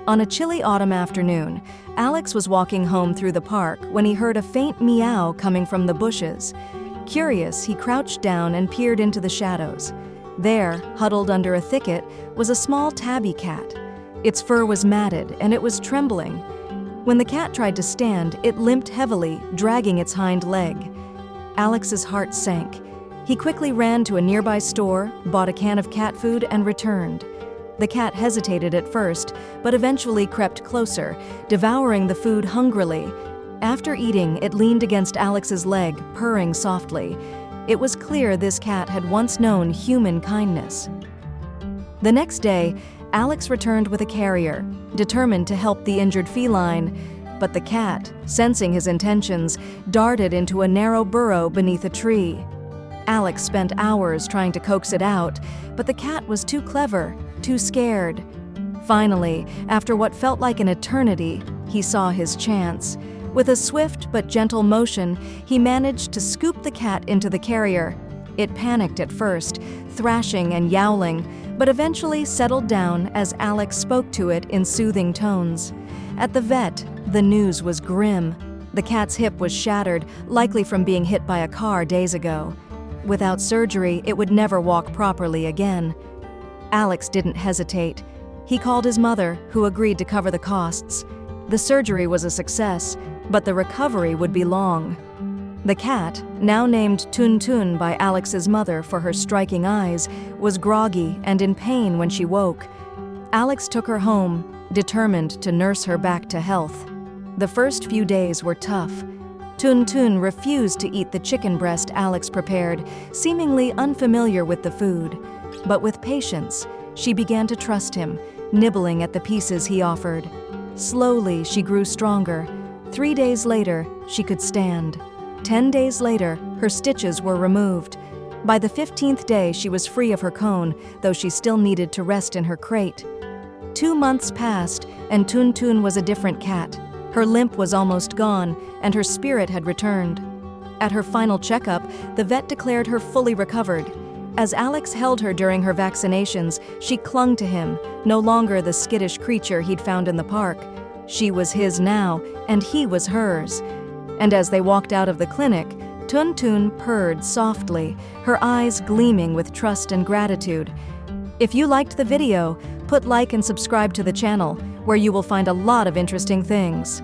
On a chilly autumn afternoon, Alex was walking home through the park when he heard a faint meow coming from the bushes. Curious, he crouched down and peered into the shadows. There, huddled under a thicket, was a small tabby cat. Its fur was matted and it was trembling. When the cat tried to stand, it limped heavily, dragging its hind leg. Alex's heart sank. He quickly ran to a nearby store, bought a can of cat food, and returned. The cat hesitated at first, but eventually crept closer, devouring the food hungrily. After eating, it leaned against Alex's leg, purring softly. It was clear this cat had once known human kindness. The next day, Alex returned with a carrier, determined to help the injured feline. But the cat, sensing his intentions, darted into a narrow burrow beneath a tree. Alex spent hours trying to coax it out, but the cat was too clever, too scared. Finally, after what felt like an eternity, he saw his chance. With a swift but gentle motion, he managed to scoop the cat into the carrier. It panicked at first, thrashing and yowling, but eventually settled down as Alex spoke to it in soothing tones. At the vet, the news was grim. The cat's hip was shattered, likely from being hit by a car days ago. Without surgery, it would never walk properly again. Alex didn't hesitate. He called his mother, who agreed to cover the costs. The surgery was a success, but the recovery would be long. The cat, now named Tun Tun by Alex's mother for her striking eyes, was groggy and in pain when she woke. Alex took her home, determined to nurse her back to health. The first few days were tough. Tun Tun refused to eat the chicken breast Alex prepared, seemingly unfamiliar with the food. But with patience, she began to trust him, nibbling at the pieces he offered. Slowly, she grew stronger. 3 days later, she could stand. 10 days later, her stitches were removed. By the 15th day, she was free of her cone, though she still needed to rest in her crate. 2 months passed, and Tun Tun was a different cat. Her limp was almost gone, and her spirit had returned. At her final checkup, the vet declared her fully recovered. As Alex held her during her vaccinations, she clung to him, no longer the skittish creature he'd found in the park. She was his now, and he was hers. And as they walked out of the clinic, Tun Tun purred softly, her eyes gleaming with trust and gratitude. If you liked the video, put like and subscribe to the channel, where you will find a lot of interesting things.